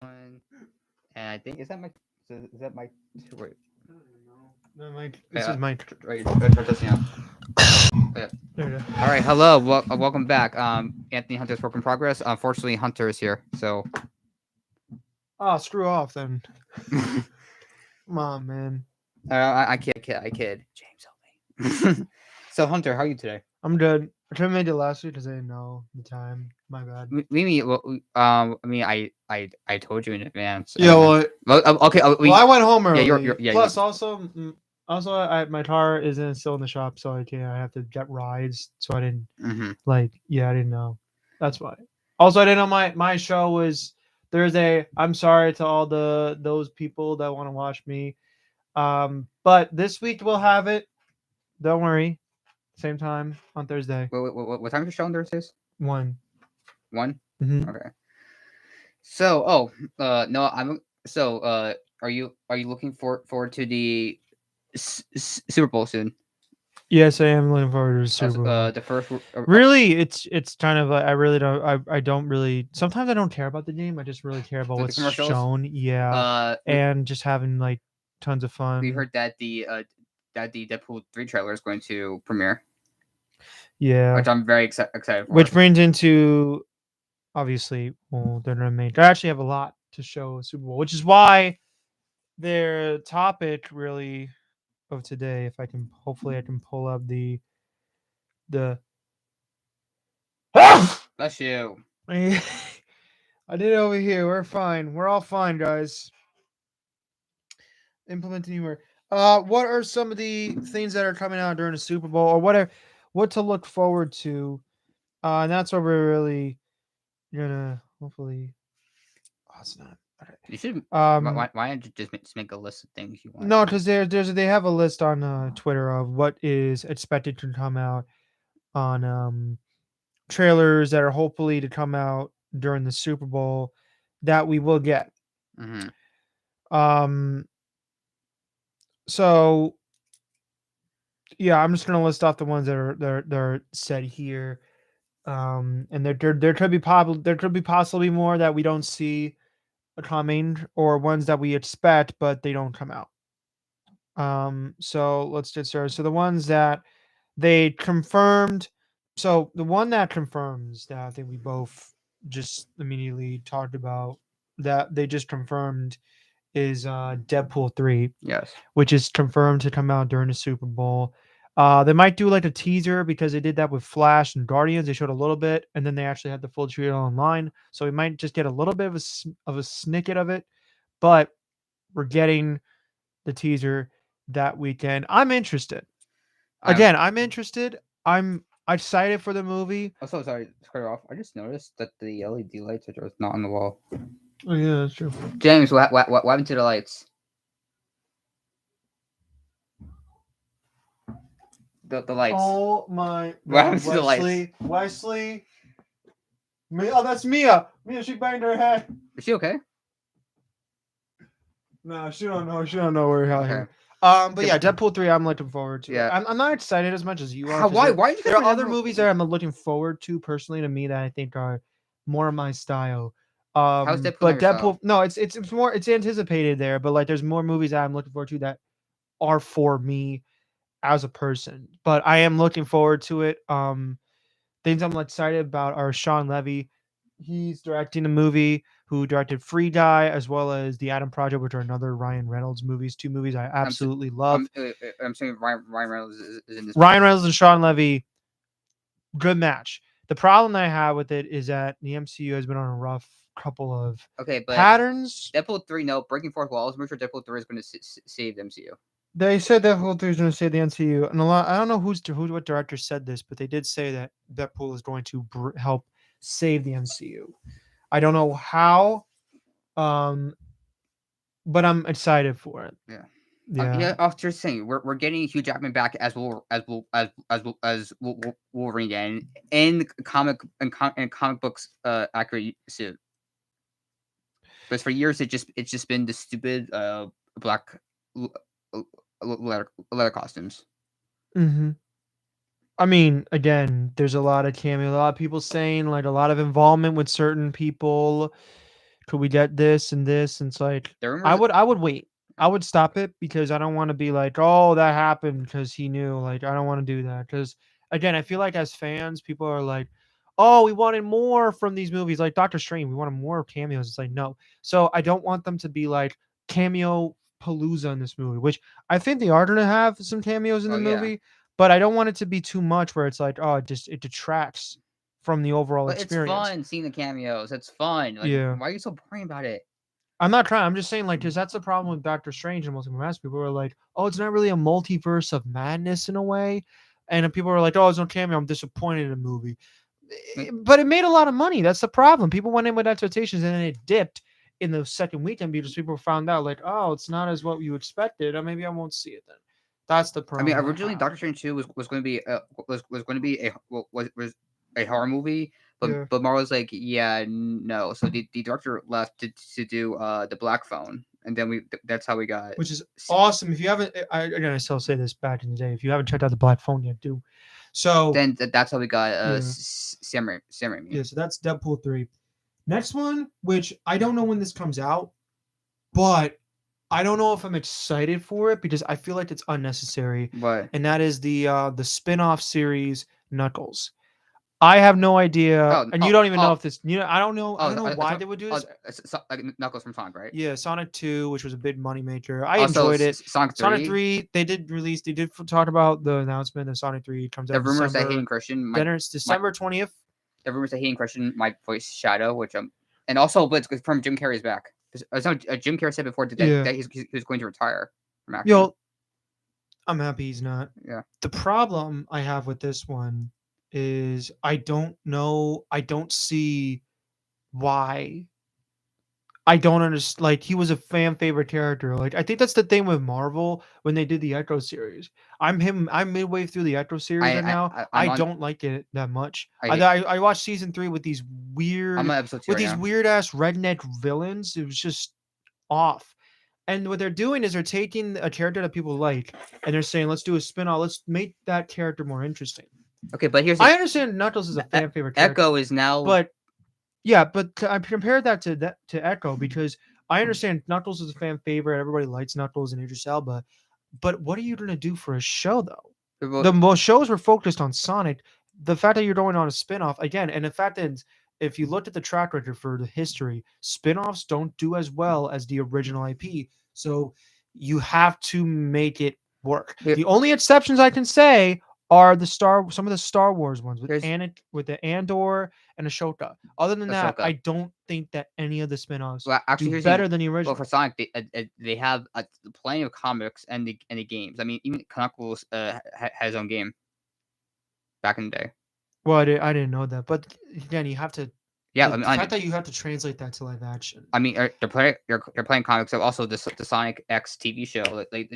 And I think is that my wait No, Mike. This is Mike. wait try testing out. Yeah. There you go. All right, hello, welcome back. Anthony Hunter's work in progress. Unfortunately, Hunter is here, so Oh, screw off then. I Come on, man. I kid. James, help me. So Hunter, how are you today? I'm good. I tried to make it last week because I didn't know the time. My bad. Mimi, well, I mean, I told you in advance. Yeah, Okay. I went home Yeah, early. yeah. Plus, also, my car isn't still in the shop, so I can't. I have to get rides, so I didn't Mm-hmm. Yeah, I didn't know. That's why. Also, I didn't know my show was Thursday. I'm sorry to all those people that want to watch me. But this week we'll have it. Don't worry. Same time on Thursday. What time is your show on Thursdays? 1. 1. Mm-hmm. Okay. So, no, are you looking forward to the Super Bowl soon? Yes, I am looking forward to the As Super Bowl. the first Really, it's kind of like I really don't I don't really sometimes I don't care about the game. I just really care about the what's commercials. shown. Yeah, and just having like tons of We fun. heard that the Deadpool 3 trailer is going to premiere, Yeah, which I'm very excited for. which brings into obviously, well, they're gonna make. They actually have a lot to show Super Bowl, which is why their topic really of today. If I can, hopefully, I can pull up the. Bless you. I did it over here. We're fine. We're all fine, guys. Implementing humor. What are some of the things that are coming out during the Super Bowl, or what to look forward to? And that's what we're really gonna hopefully. Oh, it's not. You should. Um, Why don't you just make a list of things you want to no, see? because they have a list on Twitter of what is expected to come out on trailers that are hopefully to come out during the Super Bowl that we will get. Mm-hmm. Um, so yeah, I'm just gonna list off the ones that are said here. And there could be there could be possibly more that we don't see coming, or ones that we expect but they don't come out. So let's get started. So the ones that they confirmed. So the one that confirms that I think we both just immediately talked about that they just confirmed is Deadpool 3, Yes. which is confirmed to come out during the Super Bowl. They might do like a teaser because they did that with Flash and Guardians. They showed a little bit, and then they actually had the full trailer online. So we might just get a little bit of a snippet of it, but we're getting the teaser that weekend. I'm interested. I'm. Again, I'm interested. I'm excited for the movie. Oh, so sorry to cut you off. I just noticed that the LED lights are just not on the wall. Oh yeah, that's true. James, what happened to the lights? The lights. Oh my What God, happened to the lights? Wesley. Oh, that's Mia. Mia, she banged her head. Is she okay? No, she don't know. She don't know where out Okay. here. But yeah, Deadpool 3, I'm looking forward to. Yeah. I'm not excited as much as you are. How, 'cause why? There, Why did you there guys are other remember- movies that I'm looking forward to personally to me that I think are more of my style. How's Deadpool But not your style? Deadpool, no, it's more it's anticipated there. But like, there's more movies that I'm looking forward to that are for me as a person. But I am looking forward to it. Things I'm excited about are Sean Levy. He's directing a movie. Who directed Free Guy as well as The Adam Project, which are another Ryan Reynolds movies. Two movies I absolutely love. I'm saying Ryan Reynolds is in this. Ryan Reynolds and Sean Levy, good match. The problem I have with it is that the MCU has been on a rough couple of Okay, but patterns. Deadpool 3, no, breaking fourth walls. I'm sure Deadpool 3 is going to save the MCU. They said that Deadpool 3 is going to save the MCU, and a lot. I don't know what director said this, but they did say that Deadpool is going to help save the MCU. I don't know how, but I'm excited for it. Yeah. Yeah. I was just saying we're getting Hugh Jackman back as Wolverine again in comic books accurate suit. Because for years it's just been the stupid black leather costumes. Mm-hmm. I mean, again, there's a lot of cameo, a lot of people saying like a lot of involvement with certain people. could we get this and this? And it's like The rumors. I would wait. I would stop it because I don't want to be like, oh, that happened because he knew. Like, I don't want to do that because again, I feel like as fans, people are like, oh, we wanted more from these movies, like Doctor Strange. We wanted more cameos. It's like no. So I don't want them to be like cameo palooza in this movie, which I think they are gonna have some cameos in Oh the yeah, movie, but I don't want it to be too much where it's like, oh, it detracts from the overall but it's experience. fun seeing the cameos. It's fun. Like, Yeah. why are you so boring about it? I'm not trying. I'm just saying, like, because that's the problem with Doctor Strange and Multiverse of Madness. People are like, oh, it's not really a multiverse of madness in a way. And then people are like, oh, it's no cameo. I'm disappointed in the movie. Like, But it made a lot of money. That's the problem. People went in with expectations and then it dipped in the second weekend because people found out, like, oh, it's not as what you expected. Or maybe I won't see it then. That's the I mean, problem I originally have. Doctor Strange 2 was going to be was going to be was a horror movie, Yeah. but Marvel was like, yeah, no. So the director left to do the Black Phone, and then that's how we got. Which is awesome. If you haven't, again, I still say this back in the day. If you haven't checked out the Black Phone yet, do. So, Then that's how we got yeah. Sam Raimi. Yeah, so that's Deadpool 3. Next one, which I don't know when this comes out, but I don't know if I'm excited for it because I feel like it's unnecessary. But And that is the spin-off series Knuckles. I have no idea, oh and you oh don't even know oh if this. I don't know why they would do this. like Knuckles from Sonic, right? Yeah, Sonic 2, which was a big money maker. I Also, enjoyed it. Sonic Sonic 3. 3, they did talk about the announcement of Sonic 3 comes out The in rumors that Hayden December. Christian Then it's December 20th. the rumors that Hayden Christian might voice Shadow, which and also but it's confirmed Jim Carrey's back. Jim Carrey said before Yeah. that he was going to retire from acting. Yo, I'm happy he's not. Yeah. The problem I have with this one is I don't know. I don't see why. I don't understand. Like he was a fan favorite character. Like I think that's the thing with Marvel when they did the Echo series. I'm midway through the Echo series right now. I'm I on. don't like it that much. I I watched season 3 with I'm on episode 2 right now. weird ass redneck villains. It was just off. And what they're doing is they're taking a character that people like and they're saying, let's do a spin-off. Let's make that character more interesting. Okay, but here's I understand Knuckles is a fan favorite character. Echo is now. But yeah, but I compared that to Echo because I understand Knuckles is a fan favorite. Everybody likes Knuckles and Idris Elba. But what are you going to do for a show, though? The most shows were focused on Sonic. The fact that you're going on a spin-off, again, and the fact that if you looked at the track record for the history, spin-offs don't do as well as the original IP. So you have to make it work. The only exceptions I can say are some of the Star Wars ones with the Andor and Ashoka. Other than that, I don't think that any of the spin-offs do better than the original. Well, for Sonic, they have plenty of comics and the games. I mean, even Knuckles had his own game back in the day. Well, I didn't know that, but again, you have to. Yeah, the fact that you have to translate that to live action. I mean, you're playing comics. So also, the Sonic X TV show. Like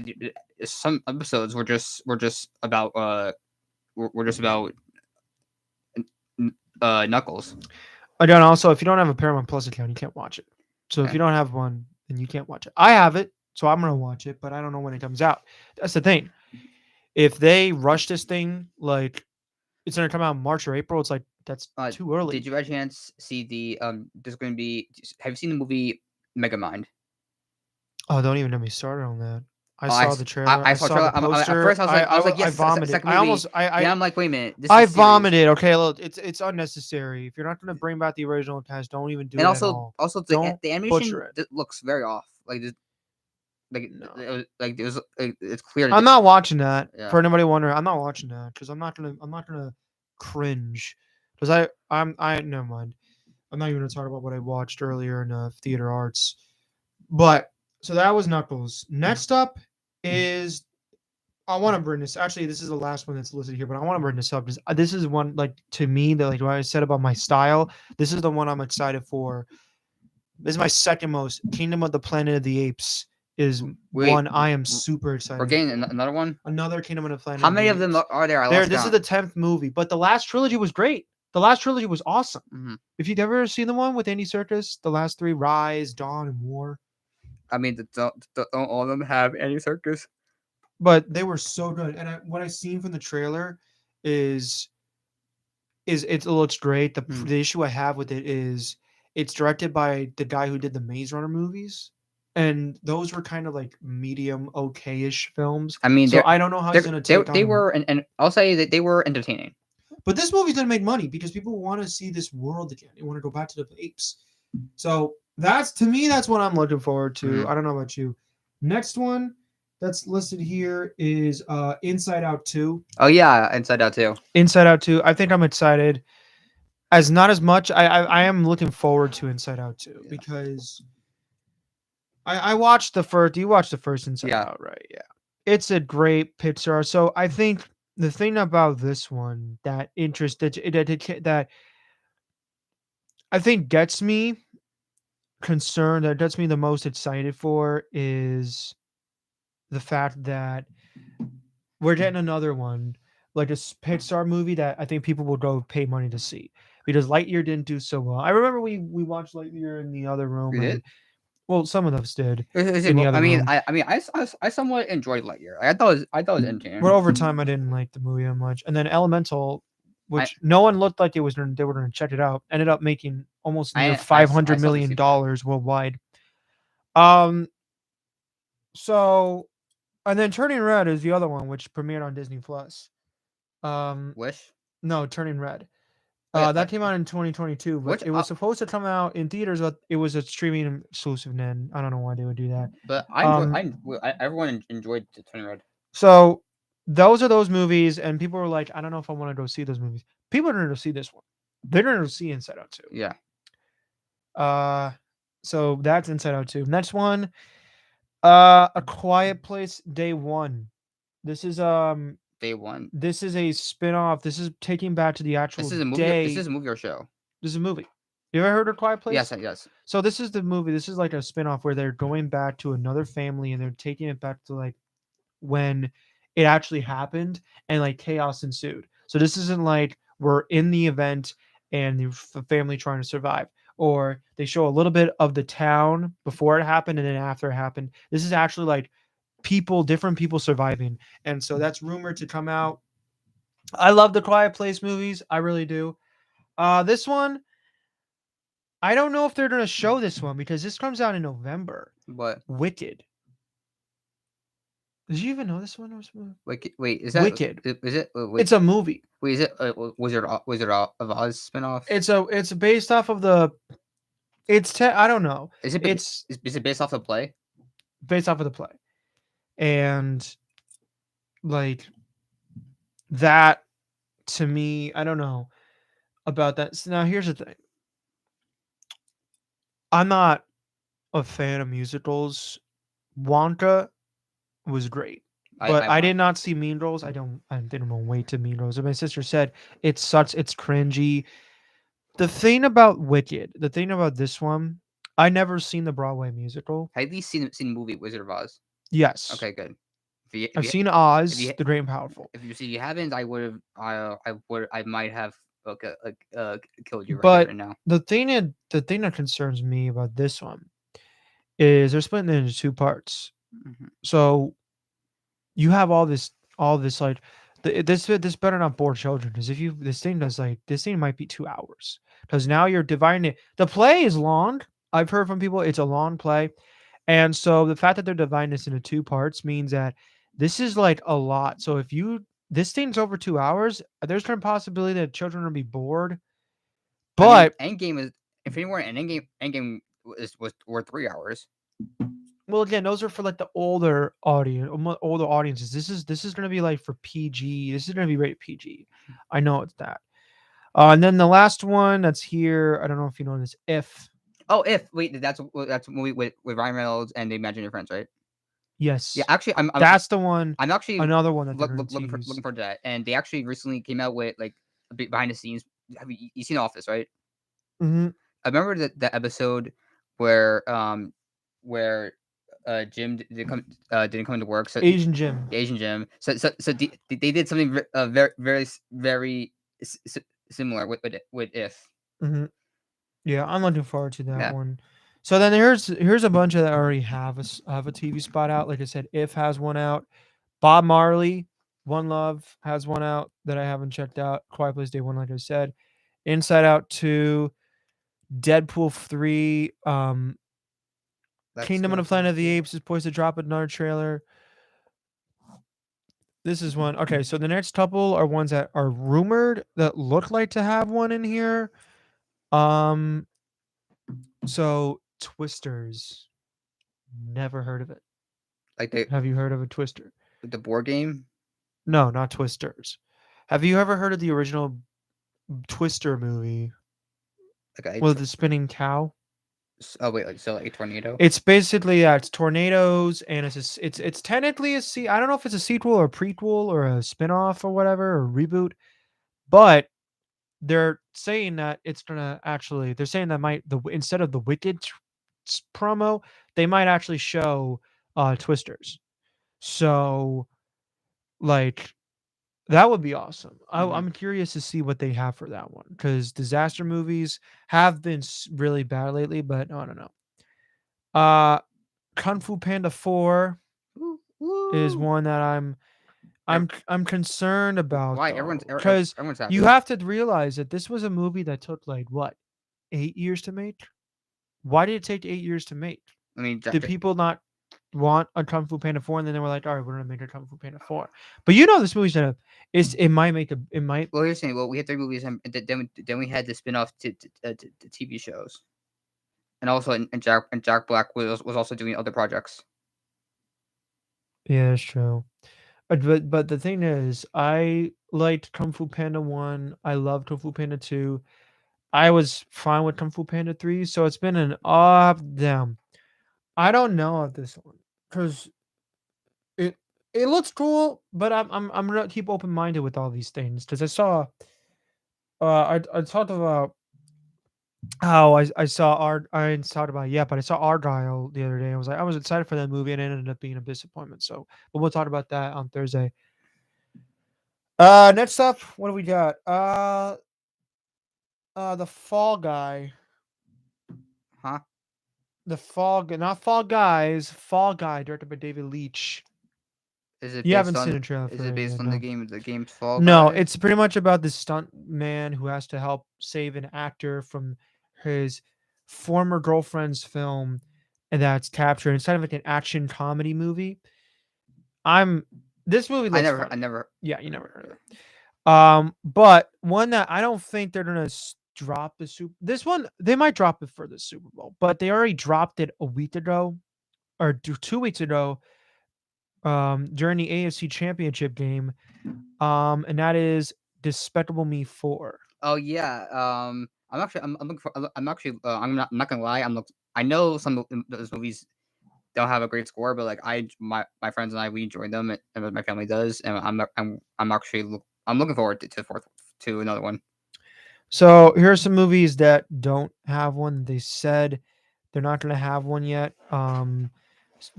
some episodes were just about Knuckles. Again, also, if you don't have a Paramount Plus account, you can't watch it. So if you don't have one, then you can't watch it. I have it, so I'm gonna watch it, but I don't know when it comes out. That's the thing. If they rush this thing, like it's gonna come out in March or April, it's like that's too early. Did you by chance see the there's going to be? Have you seen the movie Megamind? Oh, don't even get me started on that. I saw the trailer. I saw the trailer. the poster. At first, I was like, yes, I vomited. I'm like, wait a minute. I vomited. Okay, look, it's unnecessary. If you're not going to bring back the original cast, don't even do it. And also, the animation looks very off. It's clear. I'm not watching that. Yeah. For anybody wondering, I'm not watching that because I'm not gonna cringe. Because I never mind. I'm not even gonna talk about what I watched earlier in theater arts. But so that was Knuckles. Next up is I want to bring this. Actually, this is the last one that's listed here, but I want to bring this up. This is one like to me that like what I said about my style. This is the one I'm excited for. This is my second most. Kingdom of the Planet of the Apes is one I am super excited. We're getting another one. Another Kingdom of the Planet. How many of them are there? This is the 10th movie, but the last trilogy was great. The last trilogy was awesome. Mm-hmm. If you've ever seen the one with Andy Serkis, the last three, Rise, Dawn, and War. I mean, don't all of them have Andy Serkis? But they were so good. And what I've seen from the trailer is it looks great. The issue I have with it is It's directed by the guy who did the Maze Runner movies, and those were kind of like medium, okay-ish films. I mean, So I don't know how he's gonna take they on. were, and I'll say that they were entertaining. But this movie's gonna make money because people want to see this world again. They want to go back to the apes. So that's to me, that's what I'm looking forward to. Mhm. I don't know about you. Next one that's listed here is Inside Out 2. Oh yeah, Inside Out too. Inside Out 2. I think I'm excited. As not as much. I am looking forward to Inside Out 2 Yeah. because I watched the first. You watched the first Inside Yeah. Out, right? Yeah. It's a great picture. So I think the thing about this one that interested that I think gets me concerned, that gets me the most excited for, is the fact that we're getting another one, like a Pixar movie that I think people will go pay money to see because Lightyear didn't do so well. I remember we watched Lightyear in the other room, You did? and well, some of us did in the Well, other room. I mean, I somewhat enjoyed Lightyear. I thought it was But entertaining. over time, I didn't like the movie that much. And then Elemental, I which no one looked like they were going to check it out, ended up making almost near five I hundred still have to million see that. dollars worldwide. Um. So, and then Turning Red is the other one, which premiered on Disney Plus. Um. Wish. No, Turning Red. Oh yeah, That came out in 2022, but which it was supposed to come out in theaters, but it was a streaming exclusive. Then I don't know why they would do that. but Um. everyone enjoyed the Turning Red. So those are those movies, and people were like, I don't know if I want to go see those movies. People are going to see this one. They're going to see Inside Out 2. Yeah, Uh, so that's Inside Out 2. Next one, A Quiet Place Day One. This is day one. this is a spin-off. This is taking back to the actual This day. is a movie or show. This is a movie. You ever heard of Quiet Yes, Place? yes. So this is the movie. This is like a spin-off where they're going back to another family and they're taking it back to like when it actually happened and like chaos ensued. So this isn't like we're in the event and the family trying to survive, or they show a little bit of the town before it happened and then after it happened. This is actually like different people surviving. And so that's rumored to come out. I love the Quiet Place movies. I really do. This one, I don't know if they're going to show this one because this comes out in November. But Wicked. Did you even know this one was wait, Wicked? is it It's a movie. wait, is it Wizard of Oz spinoff? It's based off of the I don't know. It's Is it based off the play? based off of the play. And like that to me, I don't know about that. So now here's the thing. I'm not a fan of musicals. Wonka was great. But I want did not see Mean Girls. I didn't wait to Mean Girls. And my sister said it's cringy. The thing about Wicked, the thing about this one, I never seen the Broadway musical. have you seen the movie Wizard of Oz? Yes. Okay, good. I've seen if you Oz, the Great and Powerful. if you see you haven't, I might have killed you right here But and now. the thing that concerns me about this one is they're splitting it into two parts. Mhm. So you have all this like this better not bore children because if you this thing does like this thing might be 2 hours because now you're dividing it. The play is long. I've heard from people it's a long play, and so the fact that they're dividing this into two parts means that this is like a lot. So if you this thing's over 2 hours, there's a possibility that children will be bored. I mean, But Endgame is if anyone an Endgame was were 3 hours. well, again, those are for like the older audience, older audiences. This is gonna be like for PG. This is gonna be rated PG. I know it's that. And then the last one that's here, I don't know if you know this. If Oh, if wait, that's a movie with Ryan Reynolds and the Imaginary Friends, right? Yeah, yes, actually, that's the one. I'm actually Another one that they're going to looking use. forward to that. And they actually recently came out with like a bit behind the scenes. Have you seen Office, right? Hmm. I remember that episode where where Jim didn't come to work, so Asian Jim. the Asian Jim. So they did something very similar with if. Hmm. Yeah, I'm looking forward to that Yeah. one. So then here's a bunch that already have a TV spot out. Like I said, If has one out. Bob Marley, One Love has one out that I haven't checked out. Quiet Place Day One, like I said. Inside Out 2. Deadpool 3, Let's Kingdom of go the Planet of the Deadpool. Apes is poised to drop another trailer. This is one. Okay, so the next couple are ones that are rumored that look like to have one in here. Um, so Twisters. Never heard of it. Like Have you heard of a Twister? the board game. No, not Twisters. Have you ever heard of the original Twister movie Like a with the spinning cow? oh wait, like so like a tornado. It's basically it's tornadoes, and it's technically I don't know if it's a sequel or a prequel or a spin-off or whatever or reboot, but they're saying that it's gonna actually they're saying that might the instead of the Wicked promo, they might actually show Twisters. So like that would be awesome. Hmm. I'm curious to see what they have for that one because disaster movies have been really bad lately, but I don't know. Uh, Kung Fu Panda 4 Woo, is woo. one that Ev- I'm concerned about Why though, everyone's because everyone's you happy? have to realize that this was a movie that took like what 8 years to make. Why did it take 8 years to make? I mean, Did people not want a Kung Fu Panda 4 and then they were like, all right, we're gonna make a Kung Fu Panda 4? But you know this movie's gonna it might make a it might well, you're saying well, we had 3 movies, and then we had the spin-off to TV shows, and also and Jack Black was also doing other projects. yeah, that's true. But the thing is, I liked Kung Fu Panda 1. I loved Kung Fu Panda 2. I was fine with Kung Fu Panda 3, so it's been an up down. I don't know of this one because it it looks cool, but I'm gonna keep open minded with all these things because I saw I talked about how I saw Art I didn't talk about it yet, but I saw Argyle the other day. I was excited for that movie and it ended up being a disappointment. So, but we'll talk about that on Thursday. Next up, what do we got? The Fall Guy. Huh? Not Fall Guys, Fall Guy, directed by David Leitch. Is it You haven't based seen on a trailer is for it it based yet, on no. the game's Fall No, Guy? it's pretty much about this stunt man who has to help save an actor from his former girlfriend's film, and that's captured. It's kind of like an action comedy movie. I'm this movie looks I funny. never. Yeah, you never heard of Yeah. it. But one that I don't think they're gonna drop the super. This one they might drop it for the Super Bowl, but they already dropped it a week ago or 2 weeks ago. During the AFC Championship game, and that is Despicable Me 4. Oh yeah. I'm looking for I'm not gonna lie. I know some of those movies don't have a great score, but like my friends and I we enjoy them, and my family does, and I'm actually I'm looking forward to another one. So here are some movies that don't have one. They said they're not going to have one yet.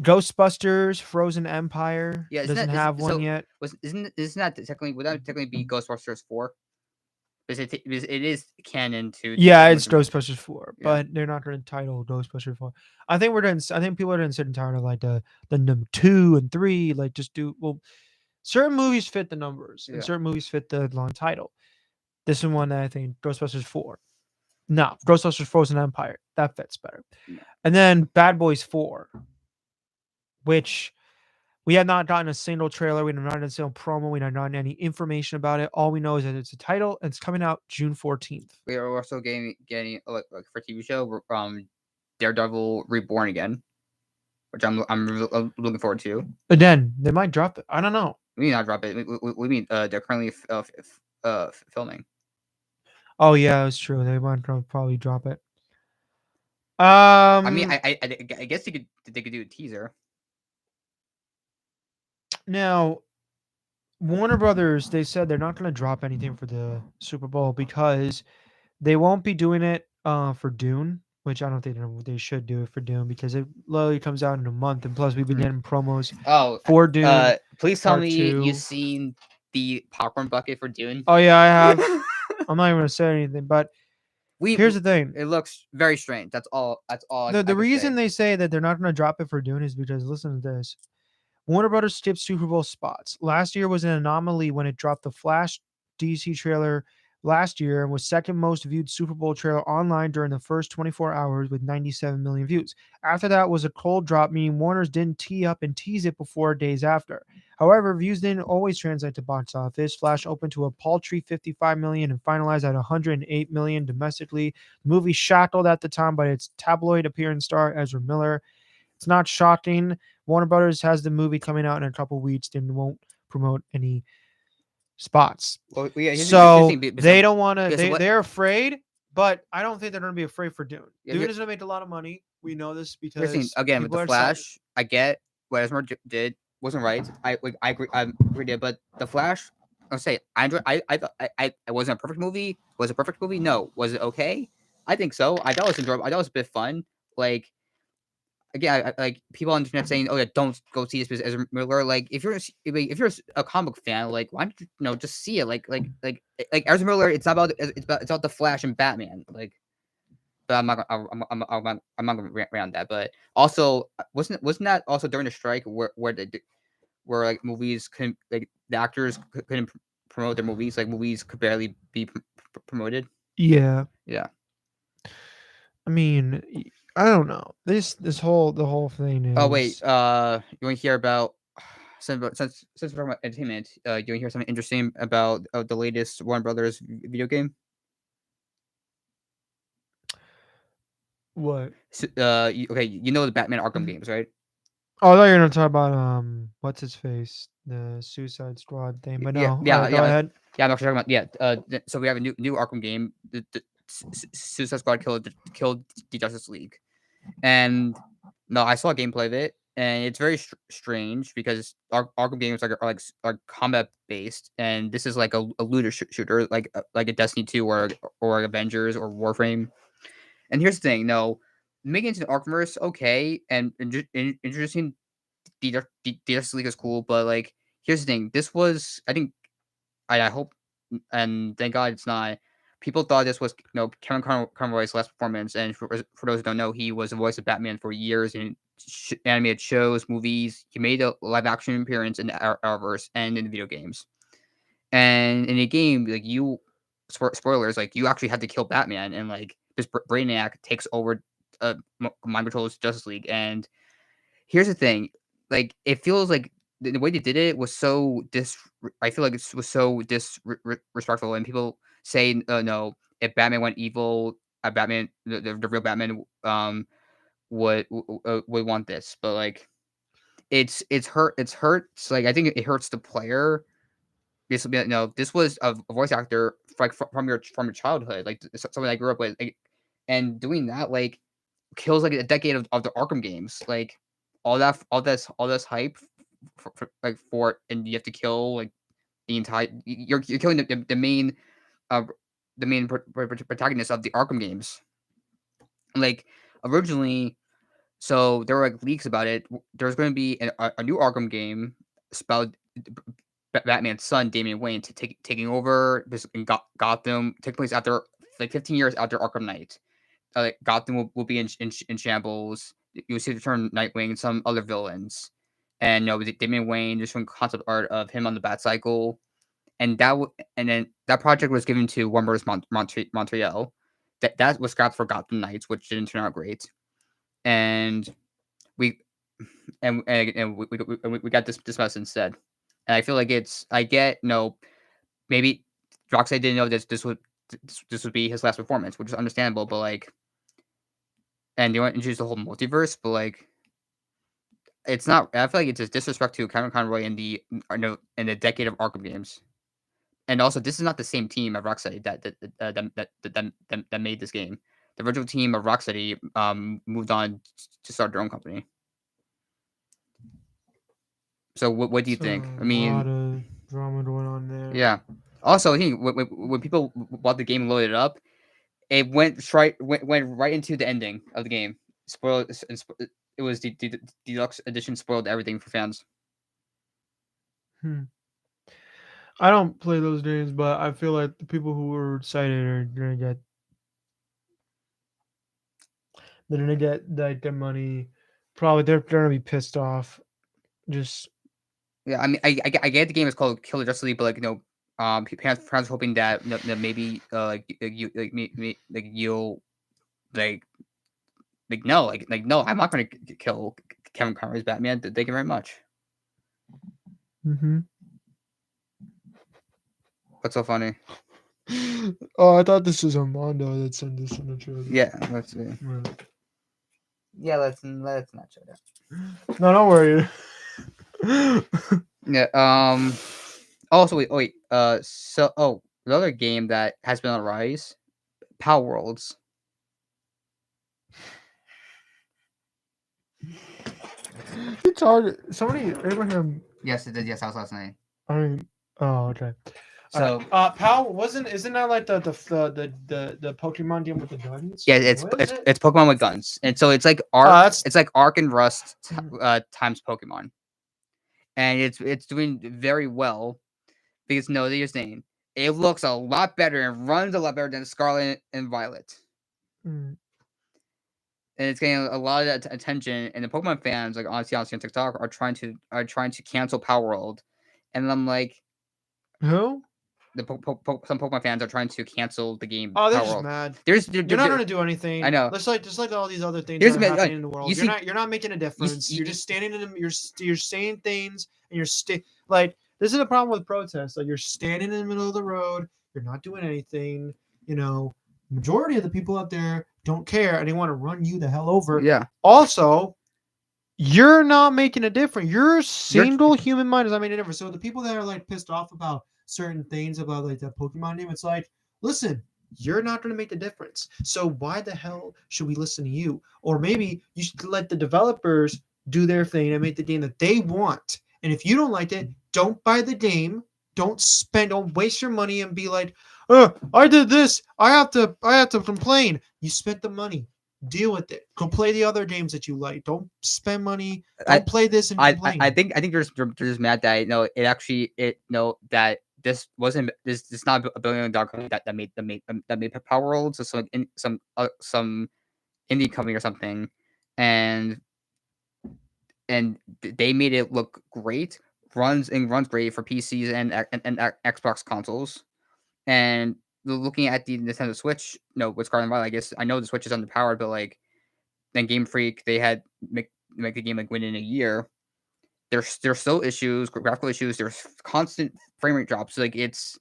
Ghostbusters, Frozen Empire Yeah, doesn't have one yet. isn't that technically would that technically be Ghostbusters 4? Because it is canon to Yeah, the it's original. Ghostbusters 4, Yeah. but they're not going to title Ghostbusters 4. I think we're doing. I think people are doing certain title like the number 2 and 3. Like just do well. Certain movies fit the numbers, and Yeah. certain movies fit the long title. This is one that I think Ghostbusters 4. No, Ghostbusters Frozen Empire. That fits better. No. And then Bad Boys 4, which we have not gotten a single trailer. We have not gotten a single promo. We have not gotten any information about it. All we know is that it's a title and it's coming out June 14th. We are also getting like for TV show Daredevil Reborn again, which I'm looking forward to. But then they might drop it. I don't know. We need not drop it. We mean they're currently filming. Oh yeah, it's true. They might probably drop it. I mean, Um I guess they could do a teaser. Now Warner Brothers, they said they're not going to drop anything for the Super Bowl because they won't be doing it for Dune, which I don't think they should do it for Dune because it literally comes out in a month, and plus we've been Hmm. getting promos Oh, for Dune please tell Part me you've 2. seen the popcorn bucket for Dune. Oh yeah, I have. I'm not even gonna say anything, but we here's the thing: it looks very strange. That's all. That's all I the could reason say. they say that they're not gonna drop it for Dune is because listen to this: Warner Brothers skipped Super Bowl spots. Last year was an anomaly when it dropped the Flash DC trailer last year and was second most viewed Super Bowl trailer online during the first 24 hours with 97 million views. After that was a cold drop, meaning Warner's didn't tee up and tease it before days after. However, views didn't always translate to box office. Flash opened to a paltry 55 million and finalized at 108 million domestically. The movie shackled at the time by its tabloid appearance star Ezra Miller. It's not shocking. Warner Brothers has the movie coming out in a couple weeks and won't promote any spots. Well, yeah, here's the So thing. they don't want to. Yeah, so They're afraid, but I don't think they're going to be afraid for Dune. yeah, Dune is going to make a lot of money. We know this here's the thing. because Again, with people the are excited. Flash, I get what Ezra did wasn't right. I agree. I agree. There, but the Flash, I'll say I enjoy. I thought it wasn't a perfect movie. Was it a perfect movie? No. Was it okay? I think so. I thought it was enjoyable. I thought it was a bit fun. Like again, like people on the internet saying, "Oh yeah, don't go see this because Ezra Miller." Like if you're a comic book fan, like why don't you, just see it? Like Ezra Miller. It's not about it's about the Flash and Batman. Like, but I'm not gonna rant on that. But also, wasn't that also during the strike where like movies couldn't like the actors couldn't promote their movies, like movies could barely be promoted. Yeah, Yeah. I mean, I don't know. The whole thing Oh wait, is you want to hear about since we're talking about entertainment? You want to hear something interesting about the latest Warner Brothers video game? what? So, okay, you know the Batman Arkham games, right? Oh, I thought you were gonna talk about what's his face, the Suicide Squad thing, but Yeah, no. All yeah, right, go yeah, ahead. yeah. I'm actually talking about so we have a new Arkham game, the Suicide Squad killed the Justice League, and no, I saw a gameplay of it, and it's very strange because Arkham games are combat based, and this is like a looter shooter, like a Destiny 2 or Avengers or Warframe. And here's the thing, no, making it into the Arkhamverse, okay, and introducing the Justice League is cool, but like here's the thing, this was I think I hope and thank God it's not. People thought this was Kevin Conroy's last performance, and for those who don't know, he was the voice of Batman for years in animated shows, movies. He made a live action appearance in the Arrowverse and in the video games. And in the game, like spoilers, like you actually had to kill Batman, and like this Brainiac takes over, mind controls Justice League. And here's the thing, like it feels like the way they did it was so I feel like it was so disrespectful, and people say, no, if Batman went evil, Batman, the real Batman, would want this, but like it's hurts. Like I think it hurts the player. This will be no. This was a voice actor like from your childhood, like something I grew up with, like, and doing that like kills like a decade of the Arkham games. Like all this hype and you have to kill like the entire. You're killing uh the main protagonist of the Arkham games. Like originally, so there were like leaks about it. There's going to be a new Arkham game spelled Batman's son, Damian Wayne, taking over this in Gotham. Take place after like 15 years after Arkham Knight. Like Gotham will be in shambles. You'll see the return Nightwing and some other villains. And Damian Wayne, just some concept art of him on the Batcycle, and and then that project was given to Warner Bros. Montreal. That was scrapped for Gotham Knights, which didn't turn out great. And we we got this mess instead. And I feel like I get maybe Rocksteady didn't know this would be his last performance, which is understandable, but like, and they want to introduce the whole multiverse, but like it's not. I feel like it's a disrespect to Kevin Conroy in the decade of Arkham games. And also, this is not the same team of Rocksteady that made this game. The original team of Rocksteady moved on to start their own company. So what do you It's think? a I lot mean, of drama going on there. yeah. Also, I think when people bought the game and loaded it up, it went right into the ending of the game. Spoiled. It was the deluxe edition spoiled everything for fans. Hmm. I don't play those games, but I feel like the people who were excited are gonna get like their money. Probably they're gonna be pissed off. Just Yeah, I mean, I get the game is called Killer Justice League, but like parents hoping that, that maybe you like you'll like no, no, I'm not gonna kill Kevin Conroy's Batman. Thank you very much. Mm-hmm. What's so funny? Oh, I thought this was Armando that sent this in the trailer. Yeah, let's see. Right. Yeah, let's not show that. No, don't worry. Yeah. Also, wait. Another game that has been on the rise, Power Worlds. It's hard. Somebody, Abraham. Yes, it did. Yes, that was last night. I mean, oh, okay. So Pal isn't that like the Pokemon game with the guns? yeah, What is it? it's Pokemon with guns, and so it's like That's it's like Arc and Rust times Pokemon, and it's doing very well because no, they're saying it looks a lot better and runs a lot better than Scarlet and Violet. mm. And it's getting a lot of attention, and the Pokemon fans, like honestly on TikTok, are trying to cancel Power World, and I'm like, Who? some Pokemon fans are trying to cancel the game Oh, they're Power just World. mad. There's You're not gonna do anything. I know. Just like all these other things There's that are happening in the world. you see, You're not making a difference. you- You're just standing in. You're saying things, and like this is the problem with protests. Like you're standing in the middle of the road. You're not doing anything. You know, majority of the people out there don't care, and they want to run you the hell over. yeah. Also, you're not making a difference. Your single human mind is not making a difference. So the people that are like pissed off about certain things about like that Pokemon name, it's like, listen, you're not going to make the difference. So why the hell should we listen to you? Or maybe you should let the developers do their thing and make the game that they want. And if you don't like it, don't buy the game. Don't waste your money and be like, oh, I did this. I have to complain. You spent the money. Deal with it. Go play the other games that you like. Don't spend money. Don't play this and complain. I think they're just mad that that this wasn't this not a $1 billion company that made Power Worlds, so some indie company or something, and they made it look great, runs great for PCs and Xbox consoles, and looking at the Nintendo Switch, with Scarlet and Violet, I guess I know the Switch is underpowered, but like then Game Freak, they had make the game like within a year. There's still issues, graphical issues. There's constant frame rate drops. Like it's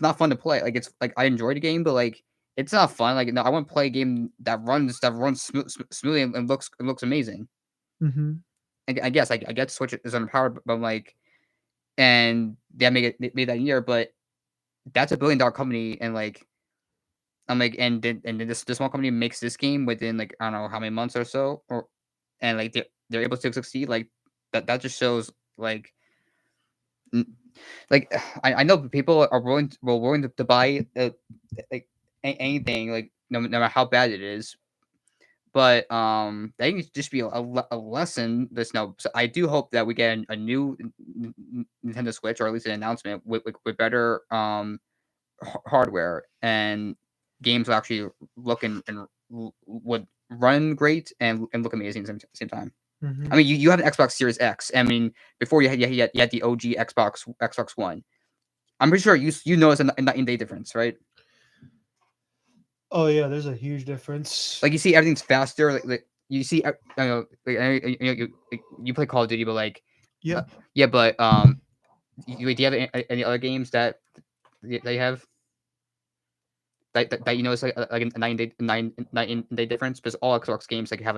not fun to play. Like it's like I enjoy the game, but like it's not fun. Like no, I want to play a game that runs smoothly and looks amazing. Mm-hmm. I guess I get Switch is underpowered, but I'm like, and they made that year, but that's $1 billion company, and like I'm like, and then this small company makes this game within like I don't know how many months or so, and like they're able to succeed. Like that just shows like like I know people are willing to buy like anything, like no matter how bad it is. But that can just be a lesson. This no, so I do hope that we get a new Nintendo Switch, or at least an announcement with better hardware, and games will actually look and would run great and look amazing at the same time. Mm-hmm. I mean, you have an Xbox Series X. I mean, before you had the OG Xbox One. I'm pretty sure you notice a night and day difference, right? Oh yeah, there's a huge difference. Like you see everything's faster. Like you see, you play Call of Duty, but like Yeah. yeah, but do you have any other games that they have that you notice like a 9 day difference? Because all Xbox games like have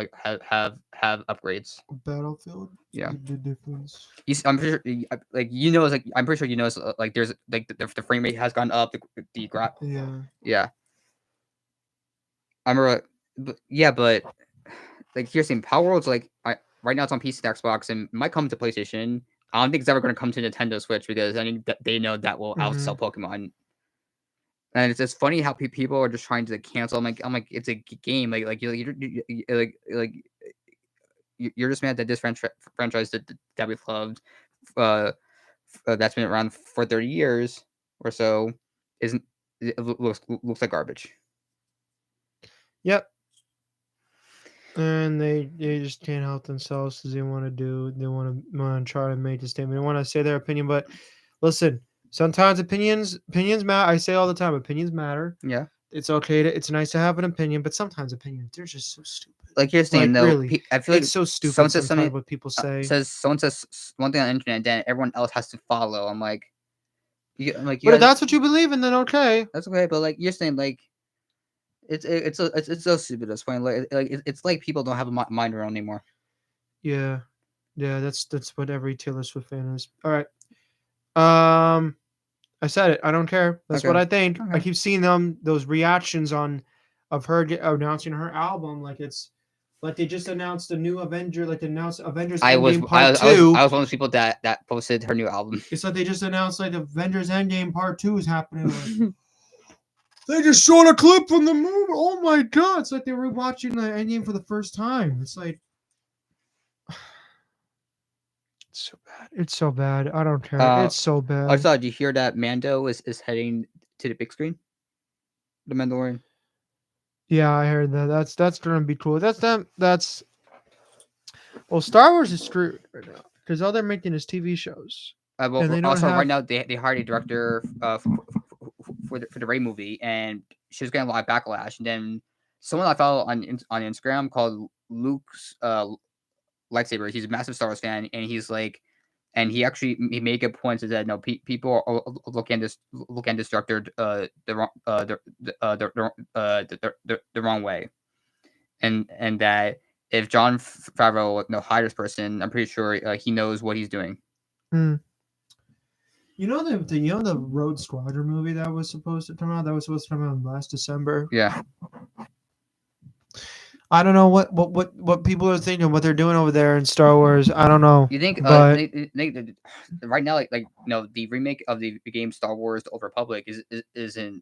upgrades. Battlefield. Yeah. The difference. I'm pretty sure, like you know, like I'm pretty sure you know, like there's like the frame rate has gone up. Yeah. I remember, but like here's the thing, Power World's like right now it's on PC and Xbox, and might come to PlayStation. I don't think it's ever going to come to Nintendo Switch because I think that they know that will outsell Pokemon. And it's just funny how people are just trying to cancel. I'm like it's a game. You're just mad that this franchise that we've loved, that's been around for 30 years or so, isn't it looks like garbage. Yep. And they just can't help themselves because they want to try to make the statement. They want to say their opinion, but listen, Sometimes opinions matter. I say all the time, opinions matter. Yeah. It's okay to. It's nice to have an opinion, but sometimes opinions they're just so stupid. Like here's the thing Like though, really, I feel it's like so stupid someone says sometimes something what people say. someone says one thing on the internet, then everyone else has to follow. I'm like you But if guys. that's what you believe in, then okay. That's okay, but like you're saying, like it's so stupid at this point. It's like people don't have a mind around anymore. Yeah, yeah. That's what every Taylor Swift fan is. All right. Um, I said it. I don't care. That's what Okay. I think. I Okay. keep seeing those reactions on of her announcing her album. Like it's like they just announced a new Avenger. Like they announced Avengers Endgame Part Two. I was one of those people that posted her new album. It's like they just announced like Avengers Endgame Part Two is happening. Like, they just showed a clip from the movie. Oh my god! It's like they were watching the Endgame for the first time. It's like it's so bad. It's so bad. I don't care. uh, It's so I bad. saw. Did you hear that Mando is heading to the big screen? The Mandalorian. Yeah, I heard that. That's gonna be cool. That's well, Star Wars is screwed right now because all they're making is TV shows, and Well, they don't also right have. now they hired a director for the Ray movie, and she was getting a lot of backlash. And then someone I follow on Instagram called Luke's lightsaber. He's a massive Star Wars fan, and he's like, and he made good points. Is that no people are look at this director the wrong the wrong way, and that if John Favreau hired this person, I'm pretty sure he knows what he's doing. Hmm. You know the Road Squadron movie that was supposed to come out. That was supposed to come out last December. Yeah. I don't know what people are thinking, what they're doing over there in Star Wars. I don't know, You think but right now the remake of the game Star Wars: The Old Republic is in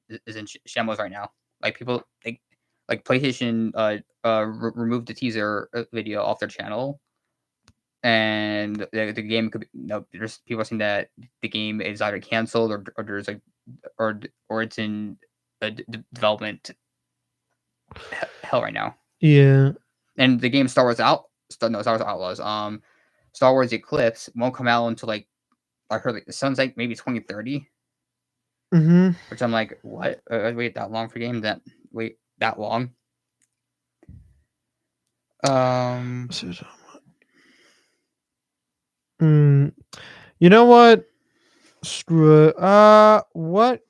shambles right now. Like people like PlayStation removed the teaser video off their channel, and the game could be, there's people saying that the game is either canceled or there's like or it's in development hell right now. yeah. And the game Star Wars Star Wars Outlaws Star Wars Eclipse won't come out until like I heard like it sounds like maybe 2030, Mm-hmm. which I'm like, what? Wait that long for a game? Wait that long? Um, Mm, you know what? Screw it. What?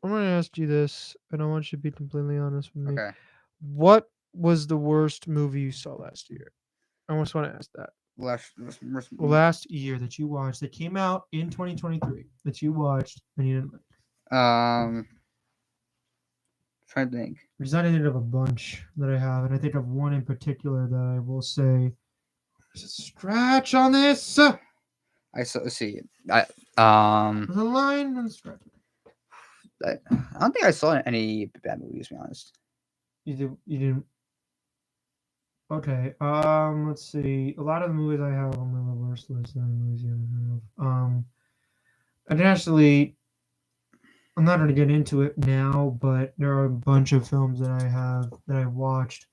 I'm gonna ask you this, and I want you to be completely honest with me. okay. What was the worst movie you saw last year? I just want to ask that. Last year that you watched that came out in 2023 that you watched and you didn't like. Trying to think. There's not any of a bunch that I have, and I think of one in particular that I will say there's a scratch on this. Let's see. There's There's a line and a scratch. I don't think I saw any bad movies, to be honest. You didn't. Okay. Let's see. A lot of the movies I have on my worst list are movies you haven't heard of. And actually, I'm not going to get into it now, but there are a bunch of films that I watched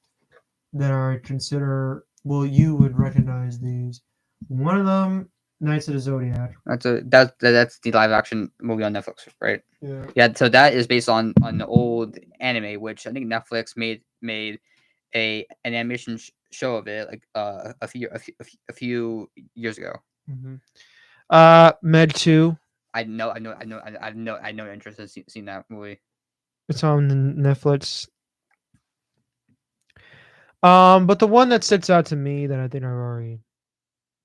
that I consider. Well, you would recognize these. One of them, Knights of the Zodiac. That's the live action movie on Netflix, right? Yeah. Yeah, so that is based on the old anime, which I think Netflix made an animation show of it like a few years ago. Med 2. I know interest in seeing that movie. It's on Netflix. But the one that sticks out to me that I think I've already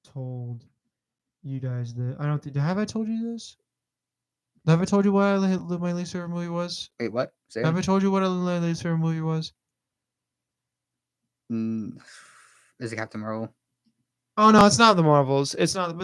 told you guys that I don't think have I told you this? Have I told you what my least favorite movie was? Wait, what? Say Have it. I told you what my least favorite movie was? Is it Captain Marvel? Oh no, it's not the Marvels. It's not. The